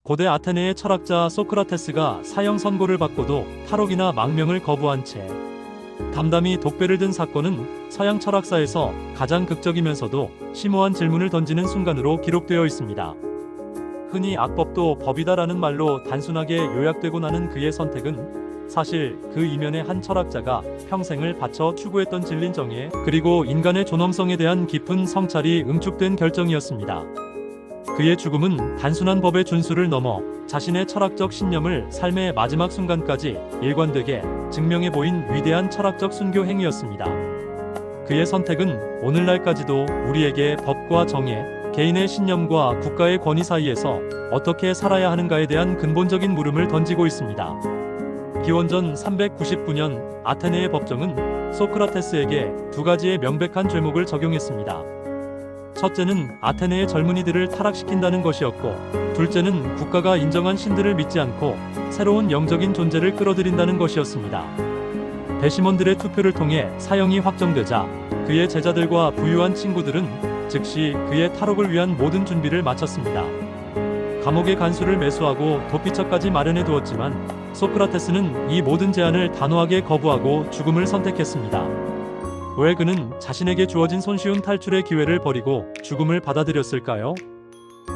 고대 아테네의 철학자 소크라테스가 사형 선고를 받고도 탈옥이나 망명을 거부한 채 담담히 독배를 든 사건은 서양 철학사에서 가장 극적이면서도 심오한 질문을 던지는 순간으로 기록되어 있습니다. 흔히 악법도 법이다라는 말로 단순하게 요약되고 나는 그의 선택은 사실 그 이면에 한 철학자가 평생을 바쳐 추구했던 진린 정의 그리고 인간의 존엄성에 대한 깊은 성찰이 응축된 결정이었습니다. 그의 죽음은 단순한 법의 준수를 넘어 자신의 철학적 신념을 삶의 마지막 순간까지 일관되게 증명해 보인 위대한 철학적 순교 행위였습니다. 그의 선택은 오늘날까지도 우리에게 법과 정의, 개인의 신념과 국가의 권위 사이에서 어떻게 살아야 하는가에 대한 근본적인 물음을 던지고 있습니다. 기원전 399년 아테네의 법정은 소크라테스에게 두 가지의 명백한 죄목을 적용했습니다. 첫째는 아테네의 젊은이들을 타락시킨다는 것이었고, 둘째는 국가가 인정한 신들을 믿지 않고 새로운 영적인 존재를 끌어들인다는 것이었습니다. 배심원들의 투표를 통해 사형이 확정되자 그의 제자들과 부유한 친구들은 즉시 그의 탈옥을 위한 모든 준비를 마쳤습니다. 감옥의 간수를 매수하고 도피처까지 마련해 두었지만 소크라테스는 이 모든 제안을 단호하게 거부하고 죽음을 선택했습니다. 왜 그는 자신에게 주어진 손쉬운 탈출의 기회를 버리고 죽음을 받아들였을까요?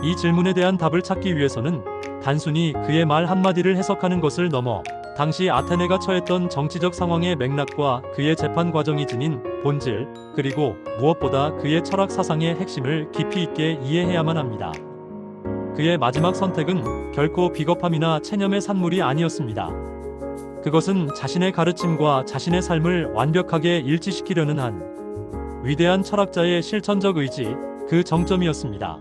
이 질문에 대한 답을 찾기 위해서는 단순히 그의 말 한마디를 해석하는 것을 넘어 당시 아테네가 처했던 정치적 상황의 맥락과 그의 재판 과정이 지닌 본질, 그리고 무엇보다 그의 철학 사상의 핵심을 깊이 있게 이해해야만 합니다. 그의 마지막 선택은 결코 비겁함이나 체념의 산물이 아니었습니다. 그것은 자신의 가르침과 자신의 삶을 완벽하게 일치시키려는 한 위대한 철학자의 실천적 의지, 그 정점이었습니다.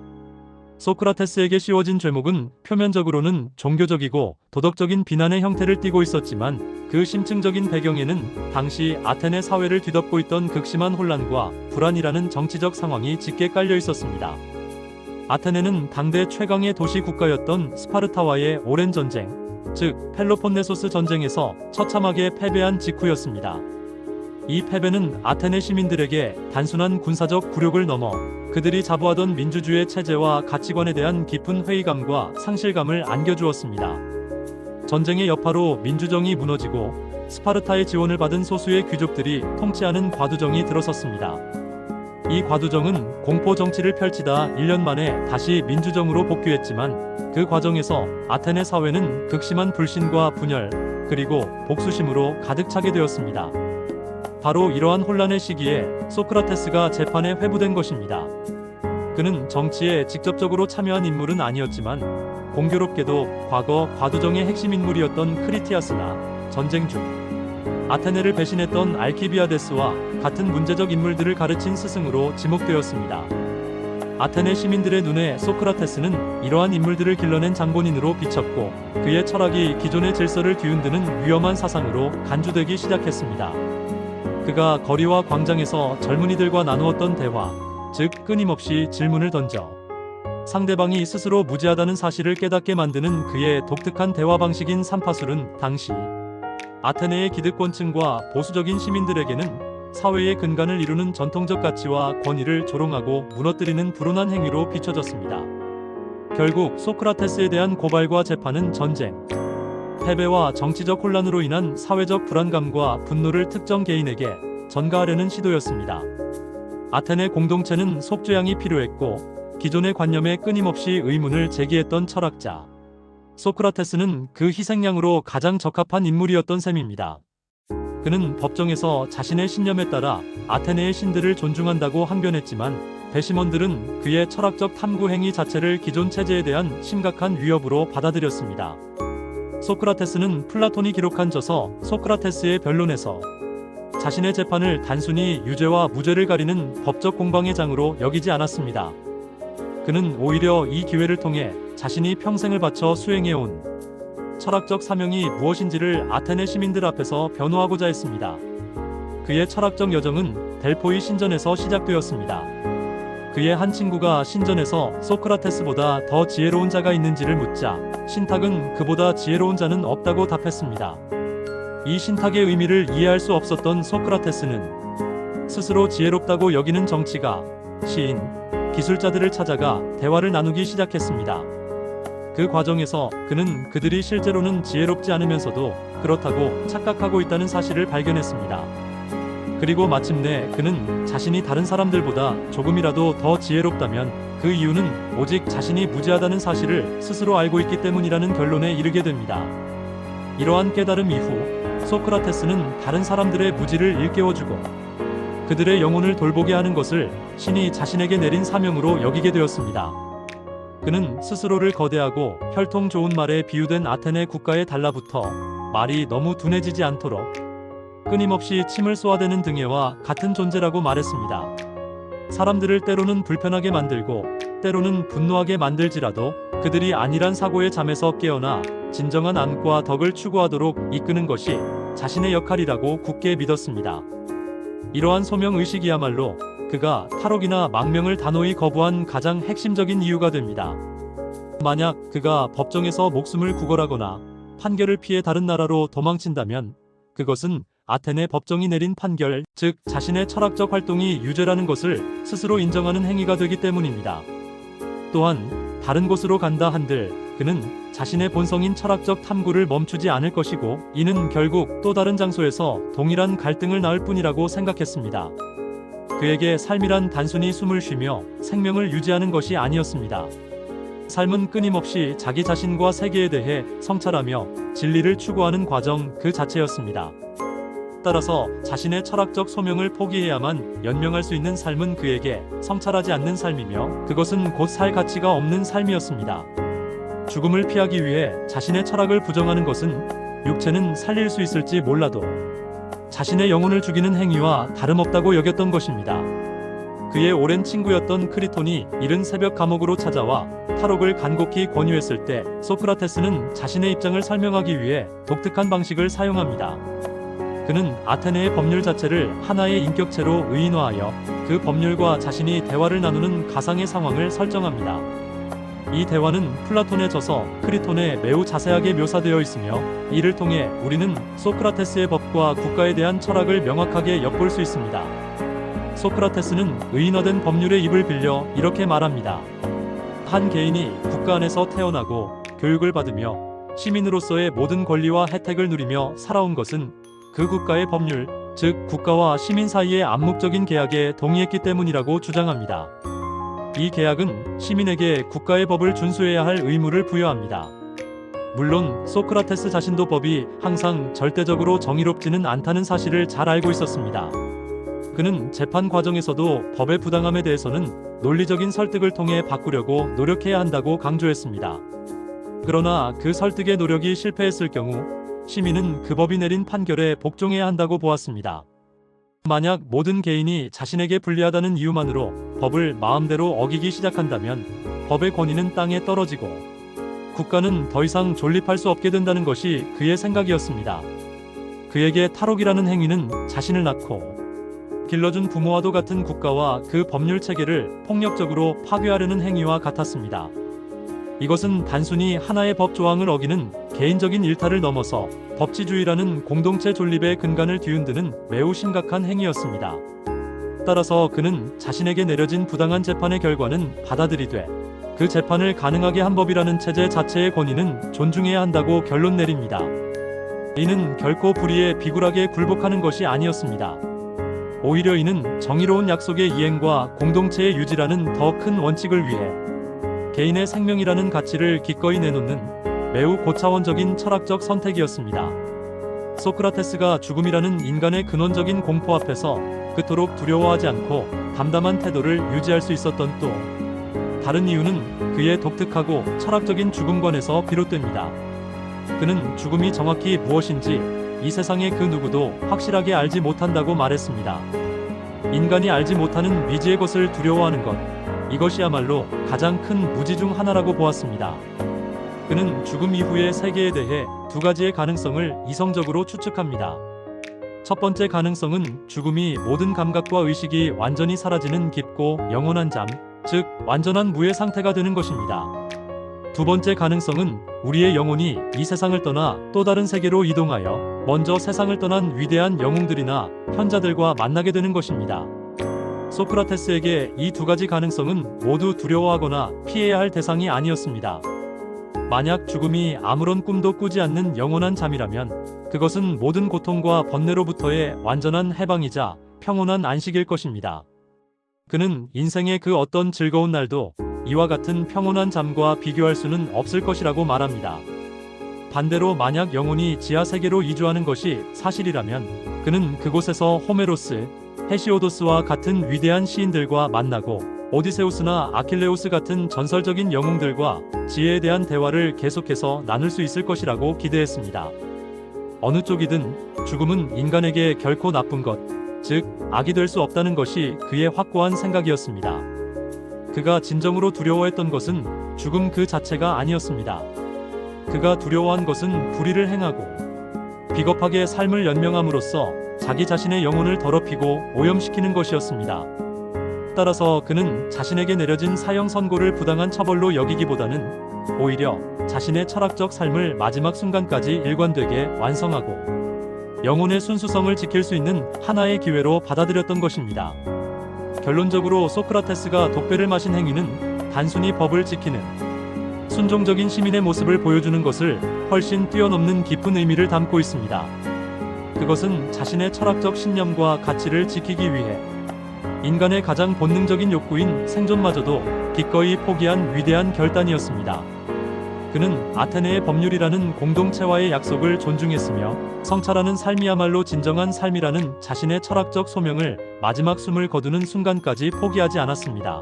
소크라테스에게 씌워진 죄목은 표면적으로는 종교적이고 도덕적인 비난의 형태를 띠고 있었지만 그 심층적인 배경에는 당시 아테네 사회를 뒤덮고 있던 극심한 혼란과 불안이라는 정치적 상황이 짙게 깔려 있었습니다. 아테네는 당대 최강의 도시 국가였던 스파르타와의 오랜 전쟁, 즉 펠로폰네소스 전쟁에서 처참하게 패배한 직후였습니다. 이 패배는 아테네 시민들에게 단순한 군사적 굴욕을 넘어 그들이 자부하던 민주주의 체제와 가치관에 대한 깊은 회의감과 상실감을 안겨주었습니다. 전쟁의 여파로 민주정이 무너지고 스파르타의 지원을 받은 소수의 귀족들이 통치하는 과두정이 들어섰습니다. 이 과두정은 공포 정치를 펼치다 1년 만에 다시 민주정으로 복귀했지만 그 과정에서 아테네 사회는 극심한 불신과 분열, 그리고 복수심으로 가득 차게 되었습니다. 바로 이러한 혼란의 시기에 소크라테스가 재판에 회부된 것입니다. 그는 정치에 직접적으로 참여한 인물은 아니었지만 공교롭게도 과거 과두정의 핵심 인물이었던 크리티아스나 전쟁 중 아테네를 배신했던 알키비아데스와 같은 문제적 인물들을 가르친 스승으로 지목되었습니다. 아테네 시민들의 눈에 소크라테스는 이러한 인물들을 길러낸 장본인으로 비쳤고 그의 철학이 기존의 질서를 뒤흔드는 위험한 사상으로 간주되기 시작했습니다. 그가 거리와 광장에서 젊은이들과 나누었던 대화, 즉 끊임없이 질문을 던져 상대방이 스스로 무지하다는 사실을 깨닫게 만드는 그의 독특한 대화 방식인 삼파술은 당시 아테네의 기득권층과 보수적인 시민들에게는 사회의 근간을 이루는 전통적 가치와 권위를 조롱하고 무너뜨리는 불온한 행위로 비춰졌습니다. 결국 소크라테스에 대한 고발과 재판은 전쟁, 패배와 정치적 혼란으로 인한 사회적 불안감과 분노를 특정 개인에게 전가하려는 시도였습니다. 아테네 공동체는 속죄양이 필요했고 기존의 관념에 끊임없이 의문을 제기했던 철학자 소크라테스는 그 희생양으로 가장 적합한 인물이었던 셈입니다. 그는 법정에서 자신의 신념에 따라 아테네의 신들을 존중한다고 항변했지만 배심원들은 그의 철학적 탐구 행위 자체를 기존 체제에 대한 심각한 위협으로 받아들였습니다. 소크라테스는 플라톤이 기록한 저서 소크라테스의 변론에서 자신의 재판을 단순히 유죄와 무죄를 가리는 법적 공방의 장으로 여기지 않았습니다. 그는 오히려 이 기회를 통해 자신이 평생을 바쳐 수행해온 철학적 사명이 무엇인지를 아테네 시민들 앞에서 변호하고자 했습니다. 그의 철학적 여정은 델포이 신전에서 시작되었습니다. 그의 한 친구가 신전에서 소크라테스보다 더 지혜로운 자가 있는지를 묻자 신탁은 그보다 지혜로운 자는 없다고 답했습니다. 이 신탁의 의미를 이해할 수 없었던 소크라테스는 스스로 지혜롭다고 여기는 정치가, 시인, 기술자들을 찾아가 대화를 나누기 시작했습니다. 그 과정에서 그는 그들이 실제로는 지혜롭지 않으면서도 그렇다고 착각하고 있다는 사실을 발견했습니다. 그리고 마침내 그는 자신이 다른 사람들보다 조금이라도 더 지혜롭다면 그 이유는 오직 자신이 무지하다는 사실을 스스로 알고 있기 때문이라는 결론에 이르게 됩니다. 이러한 깨달음 이후 소크라테스는 다른 사람들의 무지를 일깨워주고 그들의 영혼을 돌보게 하는 것을 신이 자신에게 내린 사명으로 여기게 되었습니다. 그는 스스로를 거대하고 혈통 좋은 말에 비유된 아테네 국가에 달라붙어 말이 너무 둔해지지 않도록 끊임없이 침을 쏘아대는 등해와 같은 존재라고 말했습니다. 사람들을 때로는 불편하게 만들고 때로는 분노하게 만들지라도 그들이 안일한 사고의 잠에서 깨어나 진정한 안과 덕을 추구하도록 이끄는 것이 자신의 역할이라고 굳게 믿었습니다. 이러한 소명의식이야말로 그가 탈옥이나 망명을 단호히 거부한 가장 핵심적인 이유가 됩니다. 만약 그가 법정에서 목숨을 구걸하거나 판결을 피해 다른 나라로 도망친다면 그것은 아테네 법정이 내린 판결, 즉 자신의 철학적 활동이 유죄라는 것을 스스로 인정하는 행위가 되기 때문입니다. 또한 다른 곳으로 간다 한들 그는 자신의 본성인 철학적 탐구를 멈추지 않을 것이고 이는 결국 또 다른 장소에서 동일한 갈등을 낳을 뿐이라고 생각했습니다. 그에게 삶이란 단순히 숨을 쉬며 생명을 유지하는 것이 아니었습니다. 삶은 끊임없이 자기 자신과 세계에 대해 성찰하며 진리를 추구하는 과정 그 자체였습니다. 따라서 자신의 철학적 소명을 포기해야만 연명할 수 있는 삶은 그에게 성찰하지 않는 삶이며 그것은 곧 살 가치가 없는 삶이었습니다. 죽음을 피하기 위해 자신의 철학을 부정하는 것은 육체는 살릴 수 있을지 몰라도 자신의 영혼을 죽이는 행위와 다름없다고 여겼던 것입니다. 그의 오랜 친구였던 크리톤이 이른 새벽 감옥으로 찾아와 탈옥을 간곡히 권유했을 때 소크라테스는 자신의 입장을 설명하기 위해 독특한 방식을 사용합니다. 그는 아테네의 법률 자체를 하나의 인격체로 의인화하여 그 법률과 자신이 대화를 나누는 가상의 상황을 설정합니다. 이 대화는 플라톤의 저서 크리톤에 매우 자세하게 묘사되어 있으며 이를 통해 우리는 소크라테스의 법과 국가에 대한 철학을 명확하게 엿볼 수 있습니다. 소크라테스는 의인화된 법률의 입을 빌려 이렇게 말합니다. 한 개인이 국가 안에서 태어나고 교육을 받으며 시민으로서의 모든 권리와 혜택을 누리며 살아온 것은 그 국가의 법률, 즉 국가와 시민 사이의 암묵적인 계약에 동의했기 때문이라고 주장합니다. 이 계약은 시민에게 국가의 법을 준수해야 할 의무를 부여합니다. 물론 소크라테스 자신도 법이 항상 절대적으로 정의롭지는 않다는 사실을 잘 알고 있었습니다. 그는 재판 과정에서도 법의 부당함에 대해서는 논리적인 설득을 통해 바꾸려고 노력해야 한다고 강조했습니다. 그러나 그 설득의 노력이 실패했을 경우 시민은 그 법이 내린 판결에 복종해야 한다고 보았습니다. 만약 모든 개인이 자신에게 불리하다는 이유만으로 법을 마음대로 어기기 시작한다면 법의 권위는 땅에 떨어지고 국가는 더 이상 존립할 수 없게 된다는 것이 그의 생각이었습니다. 그에게 탈옥이라는 행위는 자신을 낳고 길러준 부모와도 같은 국가와 그 법률 체계를 폭력적으로 파괴하려는 행위와 같았습니다. 이것은 단순히 하나의 법 조항을 어기는 개인적인 일탈을 넘어서 법치주의라는 공동체 존립의 근간을 뒤흔드는 매우 심각한 행위였습니다. 따라서 그는 자신에게 내려진 부당한 재판의 결과는 받아들이되 그 재판을 가능하게 한 법이라는 체제 자체의 권위는 존중해야 한다고 결론 내립니다. 이는 결코 불의에 비굴하게 굴복하는 것이 아니었습니다. 오히려 이는 정의로운 약속의 이행과 공동체의 유지라는 더 큰 원칙을 위해 개인의 생명이라는 가치를 기꺼이 내놓는 매우 고차원적인 철학적 선택이었습니다. 소크라테스가 죽음이라는 인간의 근원적인 공포 앞에서 그토록 두려워하지 않고 담담한 태도를 유지할 수 있었던 또 다른 이유는 그의 독특하고 철학적인 죽음관에서 비롯됩니다. 그는 죽음이 정확히 무엇인지 이 세상의 그 누구도 확실하게 알지 못한다고 말했습니다. 인간이 알지 못하는 미지의 것을 두려워하는 것, 이것이야말로 가장 큰 무지 중 하나라고 보았습니다. 그는 죽음 이후의 세계에 대해 두 가지의 가능성을 이성적으로 추측합니다. 첫 번째 가능성은 죽음이 모든 감각과 의식이 완전히 사라지는 깊고 영원한 잠, 즉 완전한 무의 상태가 되는 것입니다. 두 번째 가능성은 우리의 영혼이 이 세상을 떠나 또 다른 세계로 이동하여 먼저 세상을 떠난 위대한 영웅들이나 현자들과 만나게 되는 것입니다. 소크라테스에게 이 두 가지 가능성은 모두 두려워하거나 피해야 할 대상이 아니었습니다. 만약 죽음이 아무런 꿈도 꾸지 않는 영원한 잠이라면 그것은 모든 고통과 번뇌로부터의 완전한 해방이자 평온한 안식일 것입니다. 그는 인생의 그 어떤 즐거운 날도 이와 같은 평온한 잠과 비교할 수는 없을 것이라고 말합니다. 반대로 만약 영혼이 지하 세계로 이주하는 것이 사실이라면 그는 그곳에서 호메로스, 헤시오도스와 같은 위대한 시인들과 만나고 오디세우스나 아킬레우스 같은 전설적인 영웅들과 지혜에 대한 대화를 계속해서 나눌 수 있을 것이라고 기대했습니다. 어느 쪽이든 죽음은 인간에게 결코 나쁜 것, 즉 악이 될 수 없다는 것이 그의 확고한 생각이었습니다. 그가 진정으로 두려워했던 것은 죽음 그 자체가 아니었습니다. 그가 두려워한 것은 불의를 행하고 비겁하게 삶을 연명함으로써 자기 자신의 영혼을 더럽히고 오염시키는 것이었습니다. 따라서 그는 자신에게 내려진 사형 선고를 부당한 처벌로 여기기보다는 오히려 자신의 철학적 삶을 마지막 순간까지 일관되게 완성하고 영혼의 순수성을 지킬 수 있는 하나의 기회로 받아들였던 것입니다. 결론적으로 소크라테스가 독배를 마신 행위는 단순히 법을 지키는 순종적인 시민의 모습을 보여주는 것을 훨씬 뛰어넘는 깊은 의미를 담고 있습니다. 그것은 자신의 철학적 신념과 가치를 지키기 위해 인간의 가장 본능적인 욕구인 생존마저도 기꺼이 포기한 위대한 결단이었습니다. 그는 아테네의 법률이라는 공동체와의 약속을 존중했으며 성찰하는 삶이야말로 진정한 삶이라는 자신의 철학적 소명을 마지막 숨을 거두는 순간까지 포기하지 않았습니다.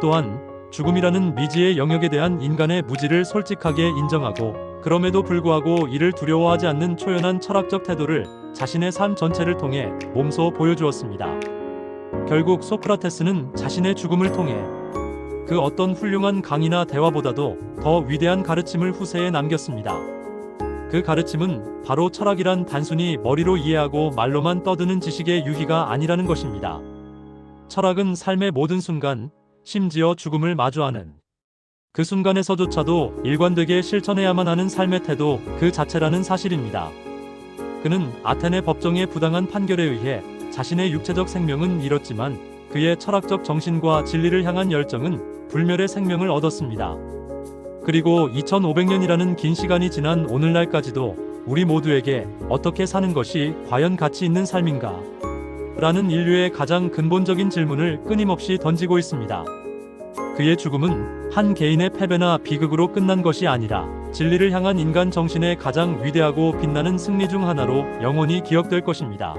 또한 죽음이라는 미지의 영역에 대한 인간의 무지를 솔직하게 인정하고 그럼에도 불구하고 이를 두려워하지 않는 초연한 철학적 태도를 자신의 삶 전체를 통해 몸소 보여주었습니다. 결국 소크라테스는 자신의 죽음을 통해 그 어떤 훌륭한 강의나 대화보다도 더 위대한 가르침을 후세에 남겼습니다. 그 가르침은 바로 철학이란 단순히 머리로 이해하고 말로만 떠드는 지식의 유희가 아니라는 것입니다. 철학은 삶의 모든 순간, 심지어 죽음을 마주하는 그 순간에서조차도 일관되게 실천해야만 하는 삶의 태도 그 자체라는 사실입니다. 그는 아테네 법정의 부당한 판결에 의해 자신의 육체적 생명은 잃었지만 그의 철학적 정신과 진리를 향한 열정은 불멸의 생명을 얻었습니다. 그리고 2500년이라는 긴 시간이 지난 오늘날까지도 우리 모두에게 어떻게 사는 것이 과연 가치 있는 삶인가? 라는 인류의 가장 근본적인 질문을 끊임없이 던지고 있습니다. 그의 죽음은 한 개인의 패배나 비극으로 끝난 것이 아니라 진리를 향한 인간 정신의 가장 위대하고 빛나는 승리 중 하나로 영원히 기억될 것입니다.